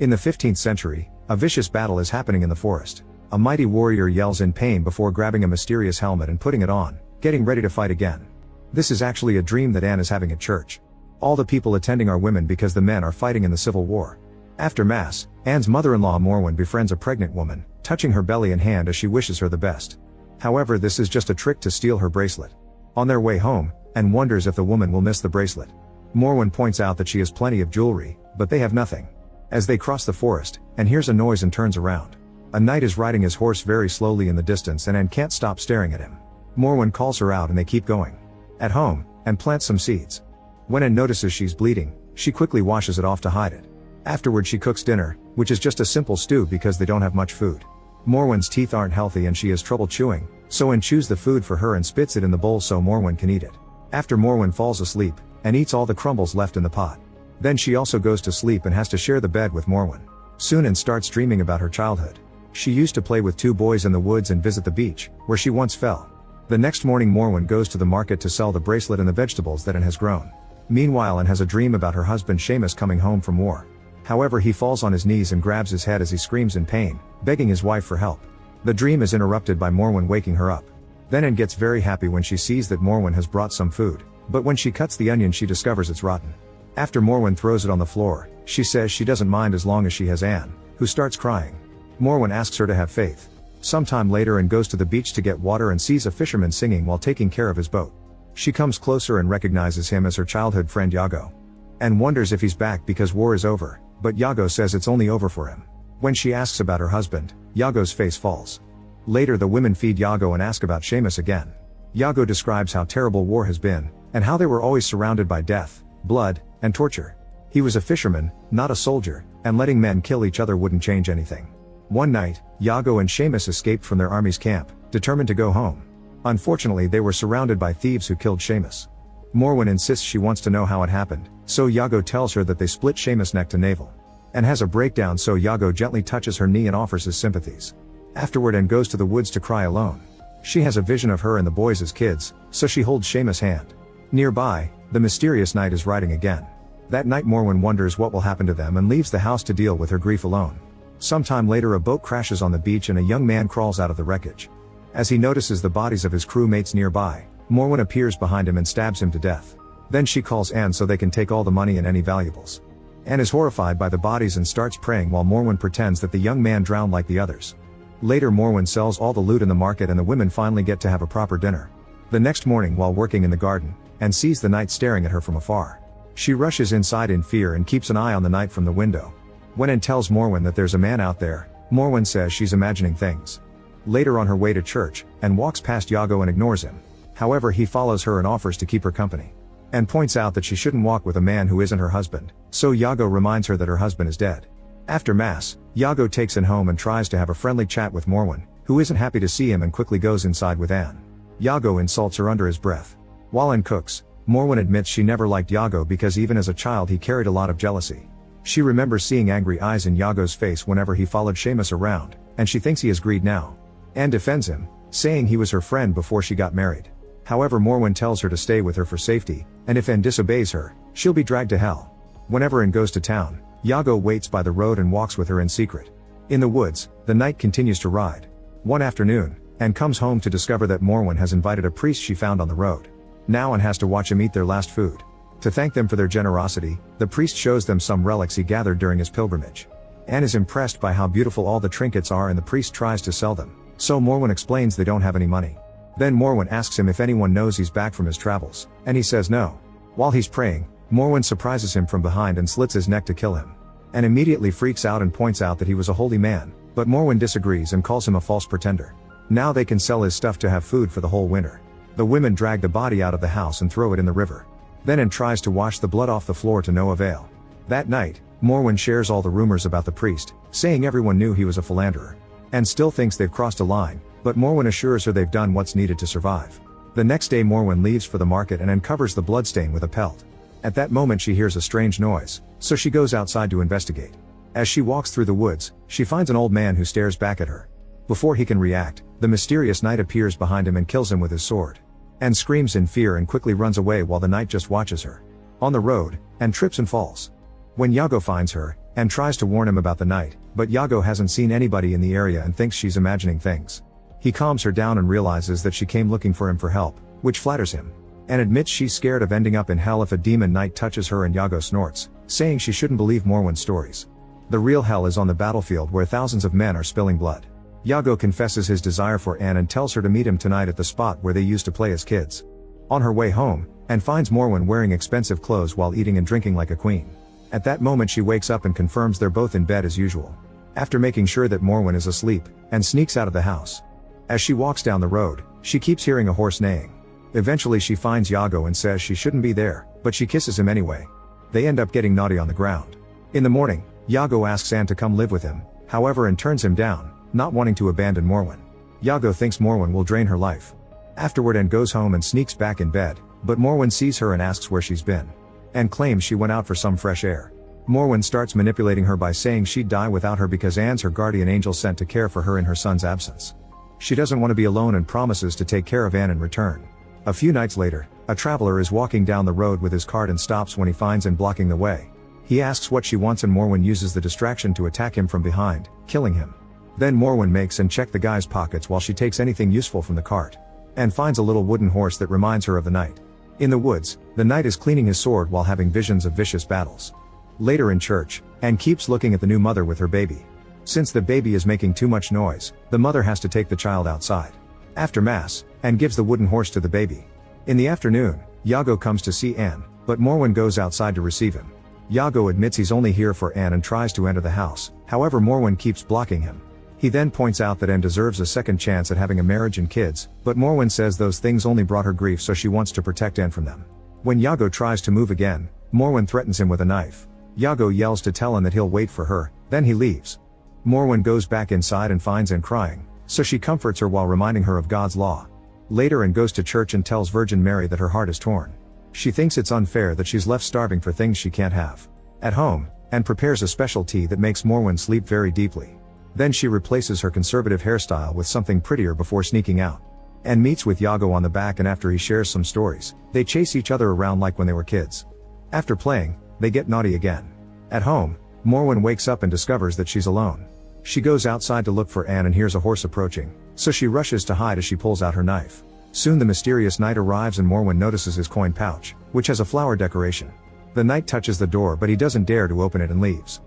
In the 15th century, a vicious battle is happening in the forest. A mighty warrior yells in pain before grabbing a mysterious helmet and putting it on, getting ready to fight again. This is actually a dream that Anne is having at church. All the people attending are women because the men are fighting in the Civil War. After Mass, Anne's mother-in-law Morwen befriends a pregnant woman, touching her belly and hand as she wishes her the best. However, this is just a trick to steal her bracelet. On their way home, Anne wonders if the woman will miss the bracelet. Morwen points out that she has plenty of jewelry, but they have nothing. As they cross the forest, Anne hears a noise and turns around. A knight is riding his horse very slowly in the distance and Anne can't stop staring at him. Morwen calls her out and they keep going. At home, Anne plants some seeds. When Anne notices she's bleeding, she quickly washes it off to hide it. Afterward she cooks dinner, which is just a simple stew because they don't have much food. Morwen's teeth aren't healthy and she has trouble chewing, so Anne chews the food for her and spits it in the bowl so Morwen can eat it. After Morwen falls asleep, Anne eats all the crumbles left in the pot. Then she also goes to sleep and has to share the bed with Morwen. Soon Anne starts dreaming about her childhood. She used to play with two boys in the woods and visit the beach, where she once fell. The next morning Morwen goes to the market to sell the bracelet and the vegetables that Anne has grown. Meanwhile Anne has a dream about her husband Seamus coming home from war. However, he falls on his knees and grabs his head as he screams in pain, begging his wife for help. The dream is interrupted by Morwen waking her up. Then Anne gets very happy when she sees that Morwen has brought some food, but when she cuts the onion she discovers it's rotten. After Morwen throws it on the floor, she says she doesn't mind as long as she has Anne, who starts crying. Morwen asks her to have faith. Sometime later Anne goes to the beach to get water and sees a fisherman singing while taking care of his boat. She comes closer and recognizes him as her childhood friend Iago. Anne wonders if he's back because war is over, but Iago says it's only over for him. When she asks about her husband, Iago's face falls. Later the women feed Iago and ask about Seamus again. Iago describes how terrible war has been, and how they were always surrounded by death, blood, and torture. He was a fisherman, not a soldier, and letting men kill each other wouldn't change anything. One night, Iago and Seamus escaped from their army's camp, determined to go home. Unfortunately they were surrounded by thieves who killed Seamus. Morwen insists she wants to know how it happened, so Iago tells her that they split Seamus neck to navel. Anne has a breakdown so Iago gently touches her knee and offers his sympathies. Afterward Anne goes to the woods to cry alone. She has a vision of her and the boys as kids, so she holds Seamus' hand. Nearby, the mysterious knight is riding again. That night Morwen wonders what will happen to them and leaves the house to deal with her grief alone. Sometime later a boat crashes on the beach and a young man crawls out of the wreckage. As he notices the bodies of his crewmates nearby, Morwen appears behind him and stabs him to death. Then she calls Anne so they can take all the money and any valuables. Anne is horrified by the bodies and starts praying while Morwen pretends that the young man drowned like the others. Later Morwen sells all the loot in the market and the women finally get to have a proper dinner. The next morning while working in the garden, Anne sees the knight staring at her from afar. She rushes inside in fear and keeps an eye on the knight from the window. When Anne tells Morwen that there's a man out there, Morwen says she's imagining things. Later on her way to church, Anne walks past Iago and ignores him. However, he follows her and offers to keep her company. Anne points out that she shouldn't walk with a man who isn't her husband, so Iago reminds her that her husband is dead. After Mass, Iago takes Anne home and tries to have a friendly chat with Morwen, who isn't happy to see him and quickly goes inside with Anne. Iago insults her under his breath. While Anne cooks, Morwen admits she never liked Iago because even as a child he carried a lot of jealousy. She remembers seeing angry eyes in Iago's face whenever he followed Seamus around, and she thinks he has greed now. Anne defends him, saying he was her friend before she got married. However, Morwen tells her to stay with her for safety, and if Anne disobeys her, she'll be dragged to hell. Whenever Anne goes to town, Iago waits by the road and walks with her in secret. In the woods, the knight continues to ride. One afternoon, Anne comes home to discover that Morwen has invited a priest she found on the road. Now Anne has to watch him eat their last food. To thank them for their generosity, the priest shows them some relics he gathered during his pilgrimage. Anne is impressed by how beautiful all the trinkets are and the priest tries to sell them, so Morwen explains they don't have any money. Then Morwen asks him if anyone knows he's back from his travels, and he says no. While he's praying, Morwen surprises him from behind and slits his neck to kill him. Anne immediately freaks out and points out that he was a holy man, but Morwen disagrees and calls him a false pretender. Now they can sell his stuff to have food for the whole winter. The women drag the body out of the house and throw it in the river. Then Anne tries to wash the blood off the floor to no avail. That night, Morwen shares all the rumors about the priest, saying everyone knew he was a philanderer. Anne still thinks they've crossed a line, but Morwen assures her they've done what's needed to survive. The next day Morwen leaves for the market and uncovers the bloodstain with a pelt. At that moment she hears a strange noise, so she goes outside to investigate. As she walks through the woods, she finds an old man who stares back at her. Before he can react, the mysterious knight appears behind him and kills him with his sword. Anne screams in fear and quickly runs away while the knight just watches her. On the road, Anne trips and falls. When Iago finds her, and tries to warn him about the night, but Iago hasn't seen anybody in the area and thinks she's imagining things. He calms her down and realizes that she came looking for him for help, which flatters him. And admits she's scared of ending up in hell if a demon knight touches her, and Iago snorts, saying she shouldn't believe Morwen's stories. The real hell is on the battlefield where thousands of men are spilling blood. Iago confesses his desire for Anne and tells her to meet him tonight at the spot where they used to play as kids. On her way home, Anne finds Morwen wearing expensive clothes while eating and drinking like a queen. At that moment she wakes up and confirms they're both in bed as usual. After making sure that Morwen is asleep, Anne sneaks out of the house. As she walks down the road, she keeps hearing a horse neighing. Eventually she finds Iago and says she shouldn't be there, but she kisses him anyway. They end up getting naughty on the ground. In the morning, Iago asks Anne to come live with him, however, and turns him down, not wanting to abandon Morwen. Iago thinks Morwen will drain her life. Afterward Anne goes home and sneaks back in bed, but Morwen sees her and asks where she's been. Anne claims she went out for some fresh air. Morwen starts manipulating her by saying she'd die without her because Anne's her guardian angel sent to care for her in her son's absence. She doesn't want to be alone and promises to take care of Anne in return. A few nights later, a traveler is walking down the road with his cart and stops when he finds Anne blocking the way. He asks what she wants and Morwen uses the distraction to attack him from behind, killing him. Then Morwen makes Anne check the guy's pockets while she takes anything useful from the cart. Anne finds a little wooden horse that reminds her of the knight. In the woods, the knight is cleaning his sword while having visions of vicious battles. Later in church, Anne keeps looking at the new mother with her baby. Since the baby is making too much noise, the mother has to take the child outside. After Mass, Anne gives the wooden horse to the baby. In the afternoon, Iago comes to see Anne, but Morwen goes outside to receive him. Iago admits he's only here for Anne and tries to enter the house, however Morwen keeps blocking him. He then points out that Anne deserves a second chance at having a marriage and kids, but Morwen says those things only brought her grief, so she wants to protect Anne from them. When Iago tries to move again, Morwen threatens him with a knife. Iago yells to tell Anne that he'll wait for her, then he leaves. Morwen goes back inside and finds Anne crying, so she comforts her while reminding her of God's law. Later Anne goes to church and tells Virgin Mary that her heart is torn. She thinks it's unfair that she's left starving for things she can't have. At home, Anne prepares a special tea that makes Morwen sleep very deeply. Then she replaces her conservative hairstyle with something prettier before sneaking out. Anne meets with Iago on the back, and after he shares some stories, they chase each other around like when they were kids. After playing, they get naughty again. At home, Morwen wakes up and discovers that she's alone. She goes outside to look for Anne and hears a horse approaching, so she rushes to hide as she pulls out her knife. Soon the mysterious knight arrives and Morwen notices his coin pouch, which has a flower decoration. The knight touches the door, but he doesn't dare to open it and leaves.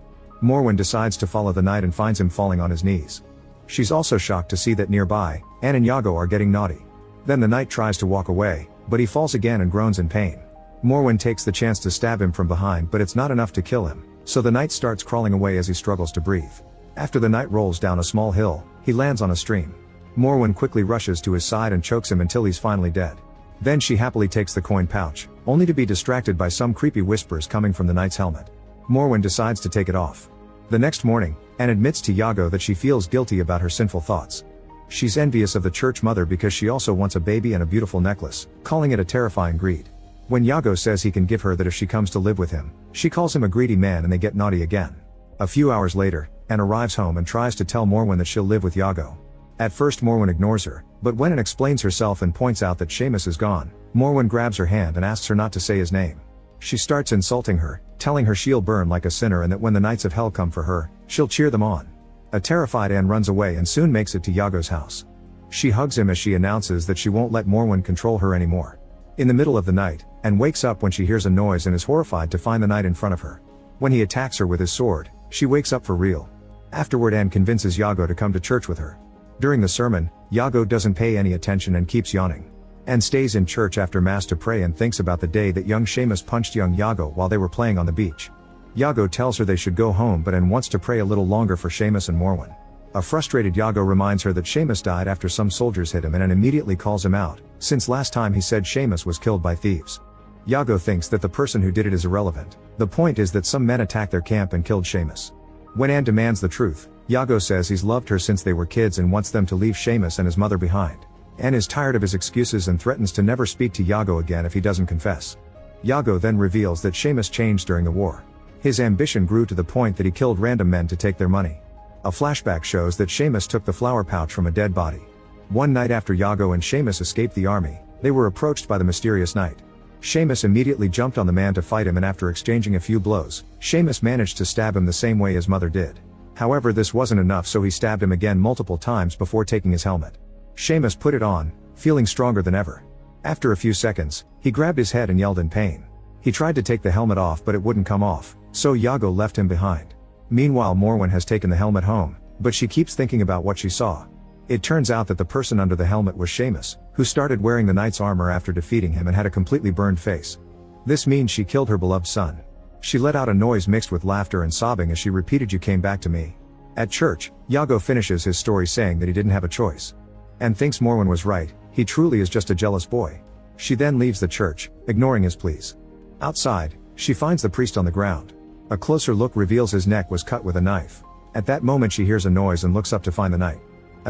Morwen decides to follow the knight and finds him falling on his knees. She's also shocked to see that nearby, Anne and Iago are getting naughty. Then the knight tries to walk away, but he falls again and groans in pain. Morwen takes the chance to stab him from behind, but it's not enough to kill him, so the knight starts crawling away as he struggles to breathe. After the knight rolls down a small hill, he lands on a stream. Morwen quickly rushes to his side and chokes him until he's finally dead. Then she happily takes the coin pouch, only to be distracted by some creepy whispers coming from the knight's helmet. Morwen decides to take it off. The next morning, Anne admits to Iago that she feels guilty about her sinful thoughts. She's envious of the church mother because she also wants a baby and a beautiful necklace, calling it a terrifying greed. When Iago says he can give her that if she comes to live with him, she calls him a greedy man and they get naughty again. A few hours later, Anne arrives home and tries to tell Morwen that she'll live with Iago. At first Morwen ignores her, but when Anne explains herself and points out that Seamus is gone, Morwen grabs her hand and asks her not to say his name. She starts insulting her, telling her she'll burn like a sinner and that when the knights of hell come for her, she'll cheer them on. A terrified Anne runs away and soon makes it to Iago's house. She hugs him as she announces that she won't let Morwen control her anymore. In the middle of the night, Anne wakes up when she hears a noise and is horrified to find the knight in front of her. When he attacks her with his sword, she wakes up for real. Afterward Anne convinces Iago to come to church with her. During the sermon, Iago doesn't pay any attention and keeps yawning. Anne stays in church after Mass to pray and thinks about the day that young Seamus punched young Iago while they were playing on the beach. Iago tells her they should go home, but Anne wants to pray a little longer for Seamus and Morwen. A frustrated Iago reminds her that Seamus died after some soldiers hit him and Anne immediately calls him out, since last time he said Seamus was killed by thieves. Iago thinks that the person who did it is irrelevant. The point is that some men attacked their camp and killed Seamus. When Anne demands the truth, Iago says he's loved her since they were kids and wants them to leave Seamus and his mother behind. Anne is tired of his excuses and threatens to never speak to Iago again if he doesn't confess. Iago then reveals that Seamus changed during the war. His ambition grew to the point that he killed random men to take their money. A flashback shows that Seamus took the flower pouch from a dead body. One night after Iago and Seamus escaped the army, they were approached by the mysterious knight. Seamus immediately jumped on the man to fight him, and after exchanging a few blows, Seamus managed to stab him the same way his mother did. However, this wasn't enough, so he stabbed him again multiple times before taking his helmet. Seamus put it on, feeling stronger than ever. After a few seconds, he grabbed his head and yelled in pain. He tried to take the helmet off, but it wouldn't come off, so Iago left him behind. Meanwhile, Morwen has taken the helmet home, but she keeps thinking about what she saw. It turns out that the person under the helmet was Seamus, who started wearing the knight's armor after defeating him and had a completely burned face. This means she killed her beloved son. She let out a noise mixed with laughter and sobbing as she repeated, "You came back to me." At church, Iago finishes his story saying that he didn't have a choice. And thinks Morwen was right, he truly is just a jealous boy. She then leaves the church, ignoring his pleas. Outside, she finds the priest on the ground. A closer look reveals his neck was cut with a knife. At that moment she hears a noise and looks up to find the knight.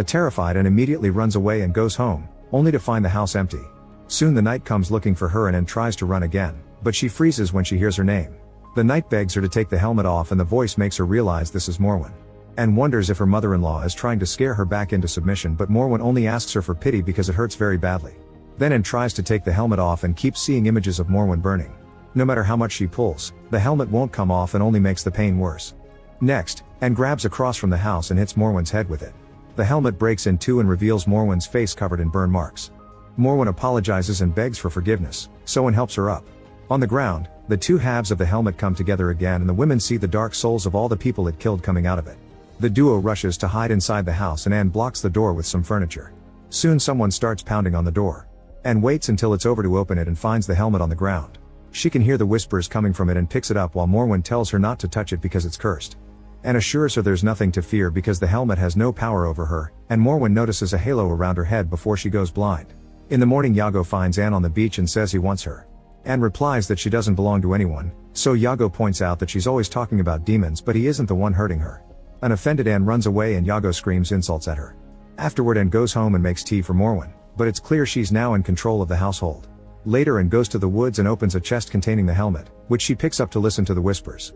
Terrified, and immediately runs away and goes home, only to find the house empty. Soon the knight comes looking for her and tries to run again, but she freezes when she hears her name. The knight begs her to take the helmet off, and the voice makes her realize this is Morwen. And wonders if her mother-in-law is trying to scare her back into submission, but Morwen only asks her for pity because it hurts very badly. Then Anne tries to take the helmet off and keeps seeing images of Morwen burning. No matter how much she pulls, the helmet won't come off and only makes the pain worse. Next, Anne grabs across from the house and hits Morwen's head with it. The helmet breaks in two and reveals Morwen's face covered in burn marks. Morwen apologizes and begs for forgiveness, so Anne helps her up. On the ground, the two halves of the helmet come together again, and the women see the dark souls of all the people it killed coming out of it. The duo rushes to hide inside the house, and Anne blocks the door with some furniture. Soon someone starts pounding on the door. Anne waits until it's over to open it and finds the helmet on the ground. She can hear the whispers coming from it and picks it up while Morwen tells her not to touch it because it's cursed. Anne assures her there's nothing to fear because the helmet has no power over her, and Morwen notices a halo around her head before she goes blind. In the morning, Iago finds Anne on the beach and says he wants her. Anne replies that she doesn't belong to anyone, so Iago points out that she's always talking about demons, but he isn't the one hurting her. An offended Anne runs away and Iago screams insults at her. Afterward, Anne goes home and makes tea for Morwen, but it's clear she's now in control of the household. Later, Anne goes to the woods and opens a chest containing the helmet, which she picks up to listen to the whispers.